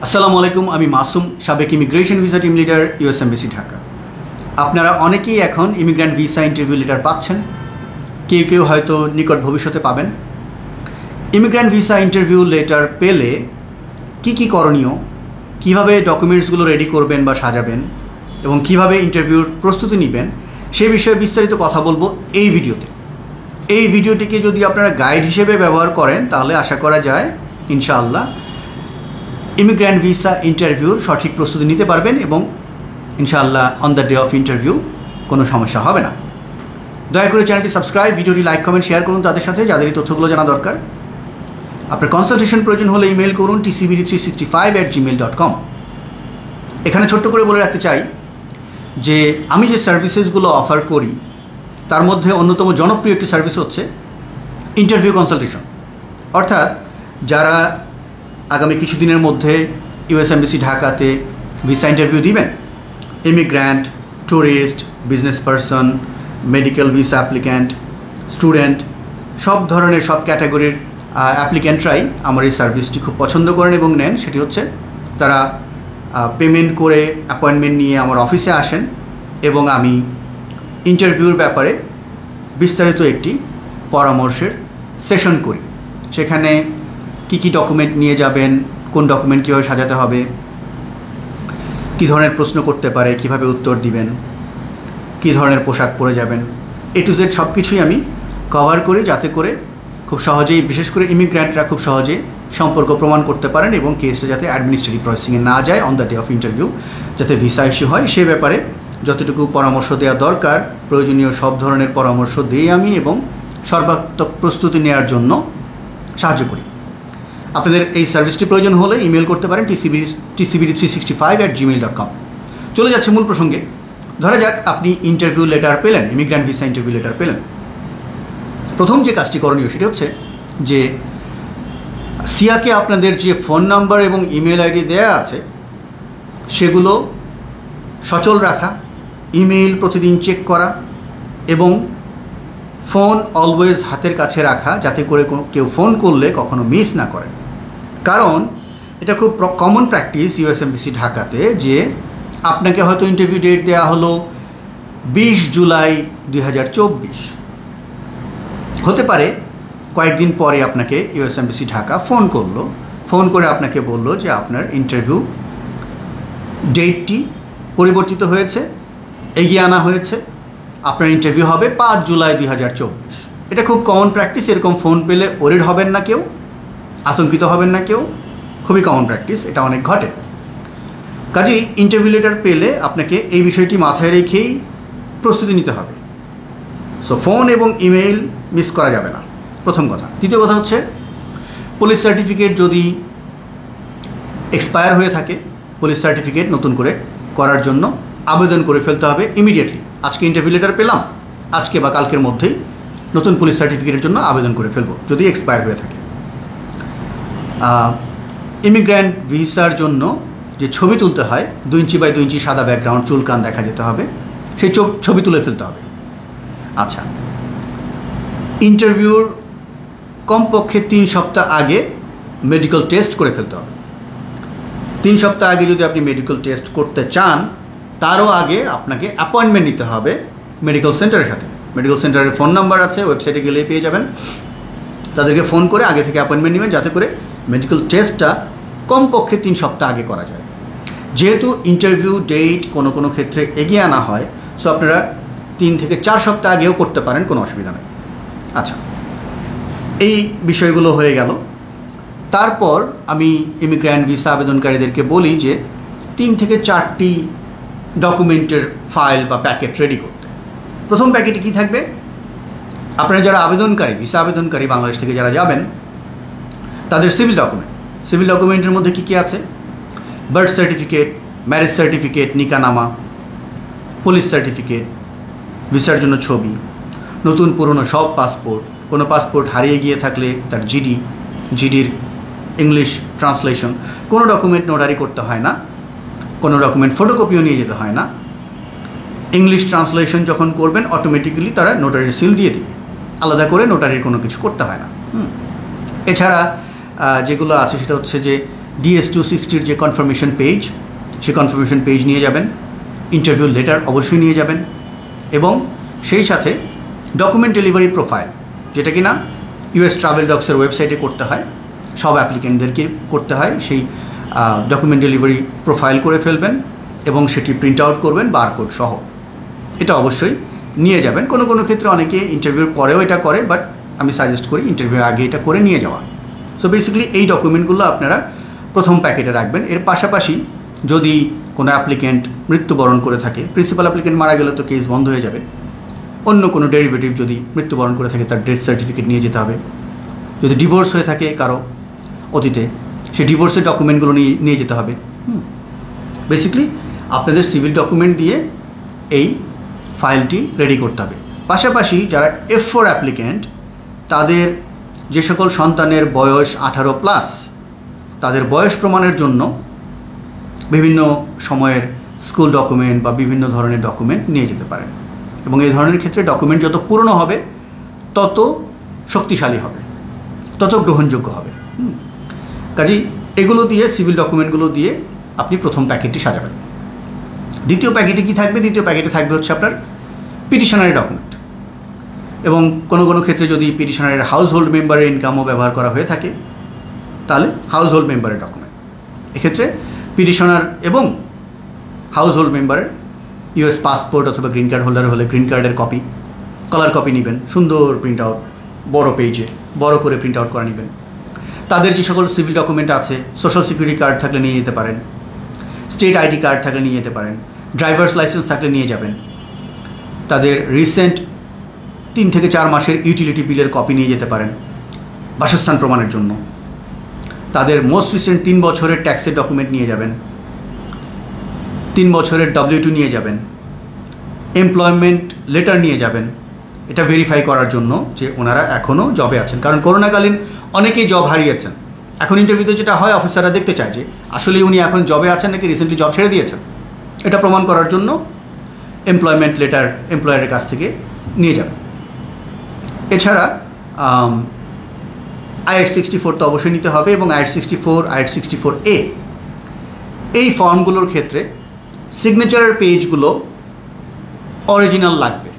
আসসালামু আলাইকুম, আমি মাসুম, সাবেক immigration visa team leader, US embassy Dhaka. আপনারা অনেকেই এখন ইমিগ্র্যান্ট ভিসা ইন্টারভিউ লেটার পাচ্ছেন, কেউ কেউ হয়তো নিকট ভবিষ্যতে পাবেন। ইমিগ্র্যান্ট ভিসা ইন্টারভিউ লেটার পেলে কি করণীয়, কিভাবে ডকুমেন্টসগুলো রেডি করবেন বা সাজাবেন এবং কিভাবে ইন্টারভিউর প্রস্তুতি নেবেন, সে বিষয়ে বিস্তারিত কথা বলবো এই ভিডিওতে। এই ভিডিওটিকে যদি আপনারা গাইড হিসেবে ব্যবহার করেন তাহলে আশা করা যায় ইনশাআল্লাহ ইমিগ্র্যান্ট ভিসা ইন্টারভিউর সঠিক প্রস্তুতি নিতে পারবেন এবং ইনশাআল্লাহ on the day of interview কোনো সমস্যা হবে না। দয়া করে চ্যানেলটি সাবস্ক্রাইব, ভিডিওটি লাইক, কমেন্ট, শেয়ার করুন তাদের সাথে যাদের এই তথ্যগুলো জানা দরকার। আপনার কনসালটেশন প্রয়োজন হলে ইমেল করুন tcbd365@gmail.com। এখানে ছোট্ট করে বলে রাখতে চাই যে আমি যে সার্ভিসেসগুলো অফার করি তার মধ্যে অন্যতম জনপ্রিয় একটি সার্ভিস হচ্ছে ইন্টারভিউ কনসালটেশন। অর্থাৎ যারা আগামী কিছুদিনের মধ্যে ইউএস এমবেসি ঢাকাতে ভিসা ইন্টারভিউ দিবেন, immigrant, tourist, business person, medical visa applicant, student, সব ধরনের সব ক্যাটাগরির অ্যাপ্লিক্যান্টরাই আমার এই সার্ভিসটি খুব পছন্দ করেন এবং নেন। সেটি হচ্ছে তারা পেমেন্ট করে অ্যাপয়েন্টমেন্ট নিয়ে আমার অফিসে আসেন এবং আমি ইন্টারভিউর ব্যাপারে বিস্তারিত একটি পরামর্শের সেশন করি। সেখানে কী ডকুমেন্ট নিয়ে যাবেন, কোন ডকুমেন্ট কীভাবে সাজাতে হবে, কী ধরনের প্রশ্ন করতে পারে, কিভাবে উত্তর দিবেন, কী ধরনের পোশাক পরে যাবেন, এ টু জেড সব কিছুই আমি কভার করি যাতে করে খুব সহজেই, বিশেষ করে ইমিগ্র্যান্টরা খুব সহজে সম্পর্ক প্রমাণ করতে পারেন এবং কেসটা যাতে অ্যাডমিনিস্ট্রেটিভ প্রসেসিংয়ে না যায়, on the day of interview যাতে ভিসা ইস্যু হয় সে ব্যাপারে যতটুকু পরামর্শ দেওয়া দরকার প্রয়োজনীয় সব ধরনের পরামর্শ দিই আমি এবং সর্বাত্মক প্রস্তুতি নেওয়ার জন্য সাহায্য করি। আপনাদের এই সার্ভিসটি প্রয়োজন হলে ইমেল করতে পারেন tcbd365@gmail.com। চলে যাচ্ছে মূল প্রসঙ্গে। ধরা যাক আপনি ইন্টারভিউ লেটার পেলেন, ইমিগ্র্যান্ট ভিসা ইন্টারভিউ লেটার পেলেন। প্রথম যে কাজটি করণীয় সেটি হচ্ছে যে সিয়াকে আপনাদের যে ফোন নাম্বার এবং ইমেল আইডি দেওয়া আছে সেগুলো সচল রাখা, ইমেল প্রতিদিন চেক করা এবং ফোন অলওয়েজ হাতের কাছে রাখা যাতে করে কেউ ফোন করলে কখনো মিস না করেন। কারণ এটা খুব কমন প্র্যাকটিস ইউএস এমবেসি ঢাকাতে যে আপনাকে হয়তো ইন্টারভিউ ডেট দেওয়া হলো 20 জুলাই 2024, হতে পারে কয়েকদিন পরে আপনাকে ইউএস এমবেসি ঢাকা ফোন করলো, ফোন করে আপনাকে বললো যে আপনার ইন্টারভিউ ডেটটি পরিবর্তিত হয়েছে, এগিয়ে আনা হয়েছে, আপনার ইন্টারভিউ হবে 5 জুলাই 2024। এটা খুব কমন প্র্যাকটিস। এরকম ফোন পেলে ওরিড হবেন না কেউ, আতঙ্কিত হবেন না কেউ, খুবই কমন প্র্যাকটিস, এটা অনেক ঘটে। কাজেই ইন্টারভিউ লেটার পেলে আপনাকে এই বিষয়টি মাথায় রেখেই প্রস্তুতি নিতে হবে। সো ফোন এবং ইমেইল মিস করা যাবে না, প্রথম কথা। দ্বিতীয় কথা হচ্ছে পুলিশ সার্টিফিকেট যদি এক্সপায়ার হয়ে থাকে, পুলিশ সার্টিফিকেট নতুন করে করার জন্য আবেদন করে ফেলতে হবে ইমিডিয়েটলি। আজকে ইন্টারভিউ লেটার পেলাম, আজকে বা কালকের মধ্যেই নতুন পুলিশ সার্টিফিকেটের জন্য আবেদন করে ফেলবো যদি এক্সপায়ার হয়ে থাকে। ইমিগ্র্যান্ট ভিসার জন্য যে ছবি তুলতে হয় 2 ইঞ্চি বাই 2 ইঞ্চি সাদা ব্যাকগ্রাউন্ড, চুল কান দেখা যেতে হবে, সেই ছবি তুলে ফেলতে হবে। আচ্ছা, ইন্টারভিউর কমপক্ষে 3 সপ্তাহ আগে মেডিকেল টেস্ট করে ফেলতে হবে। 3 সপ্তাহ আগে যদি আপনি মেডিকেল টেস্ট করতে চান তারও আগে আপনাকে অ্যাপয়েন্টমেন্ট নিতে হবে মেডিকেল সেন্টারের সাথে। মেডিকেল সেন্টারের ফোন নাম্বার আছে, ওয়েবসাইটে গেলেই পেয়ে যাবেন। তাদেরকে ফোন করে আগে থেকে অ্যাপয়েন্টমেন্ট নেবেন যাতে করে মেডিকেল টেস্টটা কমপক্ষে 3 সপ্তাহ আগে করা যায়। যেহেতু ইন্টারভিউ ডেট কোনো ক্ষেত্রে এগিয়ে আনা হয়, সো আপনারা 3 থেকে 4 সপ্তাহ আগেও করতে পারেন, কোনো অসুবিধা নেই। আচ্ছা, এই বিষয়গুলো হয়ে গেল। তারপর আমি ইমিগ্র্যান্ট ভিসা আবেদনকারীদেরকে বলি যে 3 থেকে 4টি ডকুমেন্টের ফাইল বা প্যাকেট রেডি করতে। প্রথম প্যাকেটে কী থাকবে? আপনারা যারা আবেদনকারী, ভিসা আবেদনকারী বাংলাদেশ থেকে যারা যাবেন তাদের সিভিল ডকুমেন্ট। সিভিল ডকুমেন্টের মধ্যে কী আছে? বার্থ সার্টিফিকেট, ম্যারেজ সার্টিফিকেট, নিকানামা, পুলিশ সার্টিফিকেট, ভিসার জন্য ছবি, নতুন পুরনো সব পাসপোর্ট, কোনো পাসপোর্ট হারিয়ে গিয়ে থাকলে তার জিডির ইংলিশ ট্রান্সলেশন। কোনো ডকুমেন্ট নোটারি করতে হয় না, কোনো ডকুমেন্ট ফটোকপিও নিয়ে যেতে হয় না। ইংলিশ ট্রান্সলেশন যখন করবেন অটোমেটিক্যালি তারা নোটারির সিল দিয়ে দেবে, আলাদা করে নোটারির কোনো কিছু করতে হয় না। এছাড়া যেগুলো আছে সেটা হচ্ছে যে DS-260 যে কনফার্মেশন পেজ, সেই কনফার্মেশন পেজ নিয়ে যাবেন, ইন্টারভিউ লেটার অবশ্যই নিয়ে যাবেন, এবং সেই সাথে ডকুমেন্ট ডেলিভারি প্রোফাইল, যেটা কি না US ট্রাভেল ডক্সের ওয়েবসাইটে করতে হয়, সব অ্যাপ্লিকেন্টদেরকে করতে হয়। সেই ডকুমেন্ট ডেলিভারি প্রোফাইল করে ফেলবেন এবং সেটি প্রিন্ট আউট করবেন বারকোড সহ। এটা অবশ্যই নিয়ে যাবেন। কোনো কোনো ক্ষেত্রে অনেকে ইন্টারভিউর পরেও এটা করে, বাট আমি সাজেস্ট করি ইন্টারভিউর আগে এটা করে নিয়ে যাওয়া। সো বেসিক্যালি এই ডকুমেন্টগুলো আপনারা প্রথম প্যাকেটে রাখবেন। এর পাশাপাশি যদি কোনো অ্যাপ্লিকেন্ট মৃত্যুবরণ করে থাকে, প্রিন্সিপাল অ্যাপ্লিকেন্ট মারা গেলে তো কেস বন্ধ হয়ে যাবে, অন্য কোনো ডেরিভেটিভ যদি মৃত্যুবরণ করে থাকে তার ডেথ সার্টিফিকেট নিয়ে যেতে হবে। যদি ডিভোর্স হয়ে থাকে কারো অতীতে, সেই ডিভোর্সের ডকুমেন্টগুলো নিয়ে যেতে হবে। বেসিক্যালি আপনাদের সিভিল ডকুমেন্ট দিয়ে এই ফাইলটি রেডি করতে হবে। পাশাপাশি যারা F4 অ্যাপ্লিকেন্ট, তাদের যে সকল সন্তানের বয়স 18+, তাদের বয়স প্রমাণের জন্য বিভিন্ন সময়ের স্কুল ডকুমেন্ট বা বিভিন্ন ধরনের ডকুমেন্ট নিয়ে যেতে পারেন। এবং এই ধরনের ক্ষেত্রে ডকুমেন্ট যত পুরনো হবে তত শক্তিশালী হবে, তত গ্রহণযোগ্য হবে। কাজেই এগুলো দিয়ে, সিভিল ডকুমেন্টগুলো দিয়ে আপনি প্রথম প্যাকেটটি সাজাবেন। দ্বিতীয় প্যাকেটে কী থাকবে? দ্বিতীয় প্যাকেটে থাকবে হচ্ছে আপনার পিটিশনারি ডকুমেন্ট। এবং কোনো কোনো ক্ষেত্রে যদি পিটিশনারের হাউস হোল্ড মেম্বারের ইনকামও ব্যবহার করা হয়ে থাকে, তাহলে হাউস হোল্ড মেম্বারের ডকুমেন্ট। এক্ষেত্রে পিটিশনার এবং হাউস হোল্ড মেম্বারের US পাসপোর্ট অথবা গ্রিন কার্ড হোল্ডার হলে গ্রিন কার্ডের কপি, কালার কপি নেবেন, সুন্দর প্রিন্ট আউট, বড় পেজে বড় করে প্রিন্ট আউট করে নেবেন। তাদের যে সকল সিভিল ডকুমেন্ট আছে, সোশ্যাল সিকিউরিটি কার্ড থাকলে নিয়ে যেতে পারেন, স্টেট আইডি কার্ড থাকলে নিয়ে যেতে পারেন, ড্রাইভার্স লাইসেন্স থাকলে নিয়ে যাবেন, তাদের রিসেন্ট 3 থেকে 4 মাসের ইউটিলিটি বিলের কপি নিয়ে যেতে পারেন বাসস্থান প্রমাণের জন্য, তাদের মোস্ট রিসেন্ট 3 বছরের ট্যাক্সের ডকুমেন্ট নিয়ে যাবেন, 3 বছরের W2 নিয়ে যাবেন, এমপ্লয়মেন্ট লেটার নিয়ে যাবেন, এটা ভেরিফাই করার জন্য যে ওনারা এখনও জবে আছেন। কারণ করোনাকালীন অনেকেই জব হারিয়েছেন। এখন ইন্টারভিউতে যেটা হয়, অফিসাররা দেখতে চায় যে আসলে উনি এখন জবে আছেন নাকি রিসেন্টলি জব ছেড়ে দিয়েছেন। এটা প্রমাণ করার জন্য এমপ্লয়মেন্ট লেটার এমপ্লয়ারের কাছ থেকে নিয়ে যাবেন। এছাড়া I-864 তো অবশ্যই নিতে হবে, এবং I-864, I-864A এই ফর্মগুলোর ক্ষেত্রে সিগনেচারের পেজগুলো অরিজিনাল লাগবে।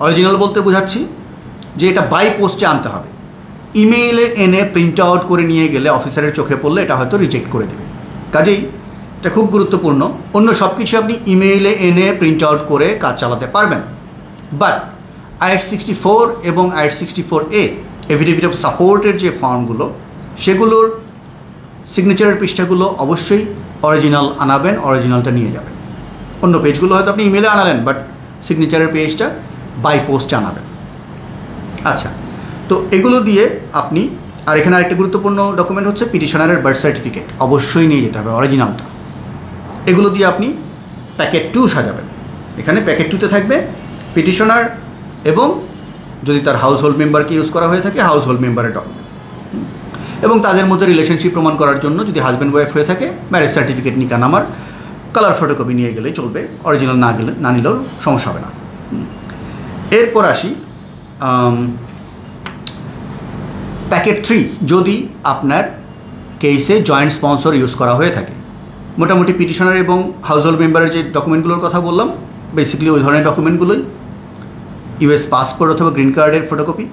অরিজিনাল বলতে বোঝাচ্ছি যে এটা বাই পোস্টে আনতে হবে। ইমেইলে এনে প্রিন্ট আউট করে নিয়ে গেলে অফিসারের চোখে পড়লে এটা হয়তো রিজেক্ট করে দেবে। কাজেই এটা খুব গুরুত্বপূর্ণ। অন্য সব কিছু আপনি ইমেইলে এনে প্রিন্ট আউট করে কাজ চালাতে পারবেন, বাট I-864 এবং I-864A এফিডেভিট অফ সাপোর্টের যে ফর্মগুলো, সেগুলোর সিগনেচারের পৃষ্ঠাগুলো অবশ্যই অরিজিনাল আনাবেন, অরিজিনালটা নিয়ে যাবেন। অন্য পেজগুলো হয়তো আপনি ইমেলে আনালেন, বাট সিগনেচারের পেজটা বাই পোস্টে আনাবেন। আচ্ছা, তো এগুলো দিয়ে আপনি, আর এখানে আরেকটা গুরুত্বপূর্ণ ডকুমেন্ট হচ্ছে পিটিশনারের বার্থ সার্টিফিকেট, অবশ্যই নিয়ে যেতে হবে অরিজিনালটা। এগুলো দিয়ে আপনি প্যাকেট 2 সাজাবেন। এখানে প্যাকেট 2তে থাকবে পিটিশনার এবং যদি তার হাউস হোল্ড মেম্বারকে ইউজ করা হয়ে থাকে হাউস হোল্ড মেম্বারের ডকুমেন্ট, এবং তাদের মধ্যে রিলেশনশিপ প্রমাণ করার জন্য যদি হাজব্যান্ড ওয়াইফ হয়ে থাকে ম্যারেজ সার্টিফিকেট, নিকা নামার কালার ফটোকপি নিয়ে গেলেই চলবে, অরিজিনাল না নিলেও সমস্যা হবে না। এরপর আসি প্যাকেট 3, যদি আপনার কেসে জয়েন্ট স্পন্সর ইউজ করা হয়ে থাকে। মোটামুটি পিটিশনার এবং হাউস হোল্ড মেম্বারের যে ডকুমেন্টগুলোর কথা বললাম, বেসিক্যালি ওই ধরনের ডকুমেন্টগুলোই, US পাসপোর্ট অথবা গ্রিন কার্ডের ফটোকপি,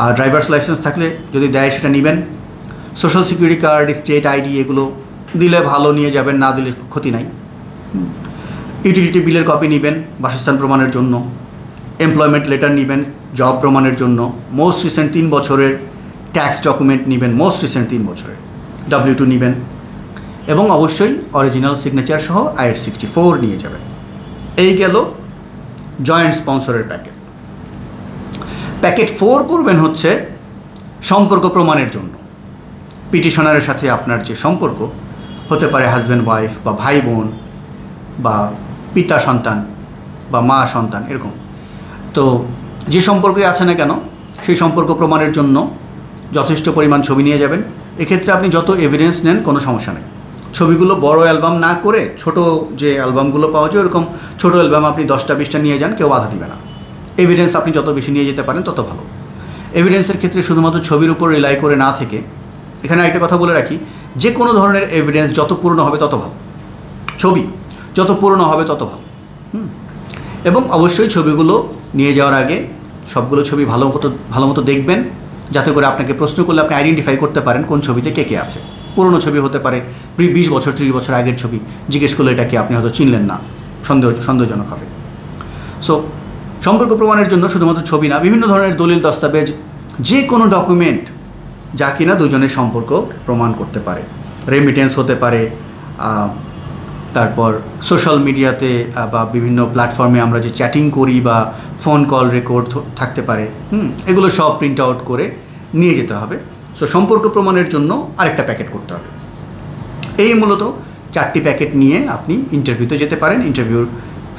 আর ড্রাইভার্স লাইসেন্স থাকলে যদি দেয় সেটা নেবেন, social security card, state ID এগুলো দিলে ভালো, নিয়ে যাবেন, না দিলে ক্ষতি নাই। ইউটিলিটি বিলের কপি নেবেন বাসস্থান প্রমাণের জন্য, এমপ্লয়মেন্ট লেটার নেবেন জব প্রমাণের জন্য, মোস্ট রিসেন্ট 3 বছরের ট্যাক্স ডকুমেন্ট নেবেন, মোস্ট রিসেন্ট 3 বছরের W2 নেবেন, এবং অবশ্যই অরিজিনাল সিগনেচার সহ I-864 নিয়ে যাবেন। এই গেল জয়েন্ট স্পন্সরের প্যাকেট। প্যাকেট 4 করবেন হচ্ছে সম্পর্ক প্রমাণের জন্য। পিটিশনারের সাথে আপনার যে সম্পর্ক হতে পারে হাজব্যান্ড ওয়াইফ বা ভাই বোন বা পিতা সন্তান বা মা সন্তান, এরকম। তো যে সম্পর্কে আছে না কেন, সেই সম্পর্ক প্রমাণের জন্য যথেষ্ট পরিমাণ ছবি নিয়ে যাবেন। এক্ষেত্রে আপনি যত এভিডেন্স নেন কোনো সমস্যা নেই। ছবিগুলো বড় অ্যালবাম না করে ছোট যে অ্যালবামগুলো পাওয়া যায় ওরকম ছোট অ্যালবাম আপনি 10টা 20টা নিয়ে যান, কেউ বাধা দিবে না। এভিডেন্স আপনি যত বেশি নিয়ে যেতে পারেন তত ভালো। এভিডেন্সের ক্ষেত্রে শুধুমাত্র ছবির উপর রিলাই করে না থেকে, এখানে একটা কথা বলে রাখি যে কোনো ধরনের এভিডেন্স যত পুরনো হবে তত ভালো, ছবি যত পুরনো হবে তত ভালো। এবং অবশ্যই ছবিগুলো নিয়ে যাওয়ার আগে সবগুলো ছবি ভালো মতো দেখবেন, যাতে করে আপনাকে প্রশ্ন করলে আপনি আইডেন্টিফাই করতে পারেন কোন ছবিতে কে কে আছে। পুরনো ছবি হতে পারে, 20 বছর 30 বছর আগের ছবি, জিজ্ঞেস করলে এটাকে আপনি হয়তো চিনলেন না, সন্দেহজনক হবে। সো সম্পর্ক প্রমাণের জন্য শুধুমাত্র ছবি না, বিভিন্ন ধরনের দলিল দস্তাবেজ, যে কোনো ডকুমেন্ট যা কিনা দুজনের সম্পর্ক প্রমাণ করতে পারে। রেমিটেন্স হতে পারে, তারপর সোশ্যাল মিডিয়াতে বা বিভিন্ন প্ল্যাটফর্মে আমরা যে চ্যাটিং করি বা ফোন কল রেকর্ড থাকতে পারে, এগুলো সব প্রিন্ট আউট করে নিয়ে যেতে হবে। সো সম্পর্ক প্রমাণের জন্য আরেকটা প্যাকেট করতে হবে। এই মূলত 4টি প্যাকেট নিয়ে আপনি ইন্টারভিউতে যেতে পারেন। ইন্টারভিউর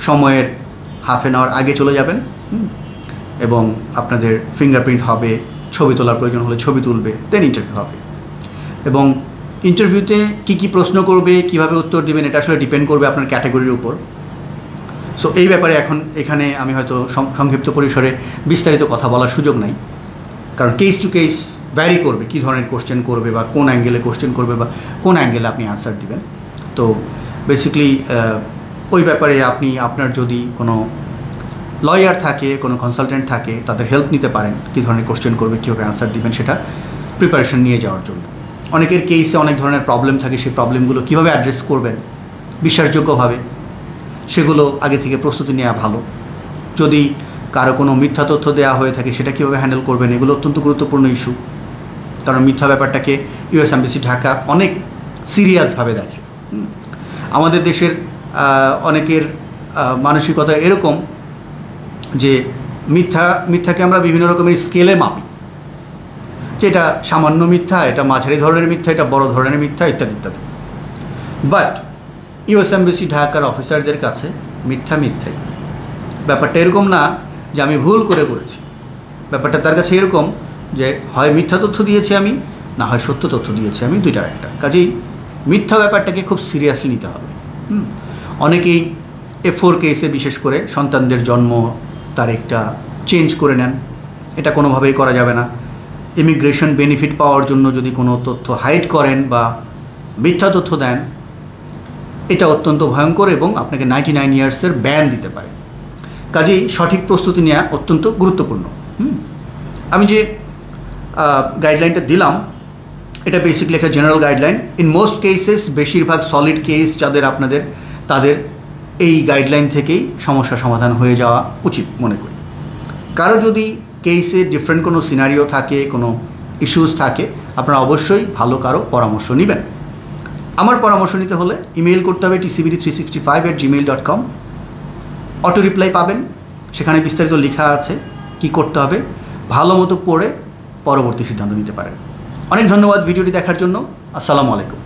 সময়ের হাফ অ্যান আওয়ার আগে চলে যাবেন, এবং আপনাদের ফিঙ্গারপ্রিন্ট হবে, ছবি তোলার প্রয়োজন হলে ছবি তুলবে, দেন ইন্টারভিউ হবে। এবং ইন্টারভিউতে কী প্রশ্ন করবে, কিভাবে উত্তর দিবেন, এটা আসলে ডিপেন্ড করবে আপনার ক্যাটাগরির উপর। সো এই ব্যাপারে এখানে আমি হয়তো সংক্ষিপ্ত পরিসরে বিস্তারিত কথা বলার সুযোগ নাই, কারণ কেস টু কেস ভ্যারি করবে কী ধরনের কোশ্চেন করবে বা কোন অ্যাঙ্গেলে কোশ্চেন করবে বা কোন অ্যাঙ্গেলে আপনি আনসার দিবেন। তো বেসিক্যালি ওই ব্যাপারে আপনার যদি কোনো লয়ার থাকে, কোনো কনসালটেন্ট থাকে, তাদের হেল্প নিতে পারেন কী ধরনের কোশ্চেন করবে, কীভাবে আনসার দিবেন, সেটা প্রিপারেশন নিয়ে যাওয়ার জন্য। অনেকের কেসে অনেক ধরনের প্রবলেম থাকে, সেই প্রবলেমগুলো কীভাবে অ্যাড্রেস করবেন বিশ্বাসযোগ্যভাবে, সেগুলো আগে থেকে প্রস্তুতি নেওয়া ভালো। যদি কারো কোনো মিথ্যা তথ্য দেওয়া হয়ে থাকে, সেটা কীভাবে হ্যান্ডেল করবেন, এগুলো অত্যন্ত গুরুত্বপূর্ণ ইস্যু। কারণ মিথ্যা ব্যাপারটাকে ইউএস এমবাসি ঢাকা অনেক সিরিয়াসভাবে দেখে। আমাদের দেশের অনেকের মানসিকতা এরকম যে মিথ্যাকে আমরা বিভিন্ন রকমের স্কেলে মাপি, যে এটা সামান্য মিথ্যা, এটা মাঝারি ধরনের মিথ্যা, এটা বড় ধরনের মিথ্যা, ইত্যাদি ইত্যাদি। বাট ইউএস এমবাসি ঢাকার অফিসারদের কাছে মিথ্যাই। ব্যাপারটা এরকম না যে আমি ভুল করেছি, ব্যাপারটা তার কাছে এরকম যে হয় মিথ্যা তথ্য দিয়েছি আমি, না হয় সত্য তথ্য দিয়েছি আমি, দুইটার একটা। কাজেই মিথ্যা ব্যাপারটাকে খুব সিরিয়াসলি নিতে হবে। অনেকেই F4 কেসে বিশেষ করে সন্তানদের জন্ম তারিখটা চেঞ্জ করে নেন, এটা কোনোভাবেই করা যাবে না। ইমিগ্রেশন বেনিফিট পাওয়ার জন্য যদি কোনো তথ্য হাইড করেন বা মিথ্যা তথ্য দেন, এটা অত্যন্ত ভয়ঙ্কর এবং আপনাকে 99 ইয়ার্সের ব্যান দিতে পারে। কাজেই সঠিক প্রস্তুতি নেওয়া অত্যন্ত গুরুত্বপূর্ণ। আমি যে গাইডলাইনটা দিলাম, এটা বেসিক্যালি একটা general guideline. In most cases, বেশিরভাগ সলিড কেস তাদের এই গাইডলাইন থেকেই সমস্যা সমাধান হয়ে যাওয়া উচিত মনে করি। কারো যদি কেসে ডিফারেন্ট কোনো সিনারিও থাকে, কোনো ইস্যুস থাকে, আপনারা অবশ্যই ভালো কারো পরামর্শ নেবেন। আমার পরামর্শ নিতে হলে ইমেল করতে হবে tcbd365@gmail.com। অটো রিপ্লাই পাবেন, সেখানে বিস্তারিত লেখা আছে কি করতে হবে। ভালো মতো পড়ে পরবর্তী সিদ্ধান্ত নিতে পারেন। অনেক ধন্যবাদ ভিডিওটি দেখার জন্য। আসসালামু আলাইকুম।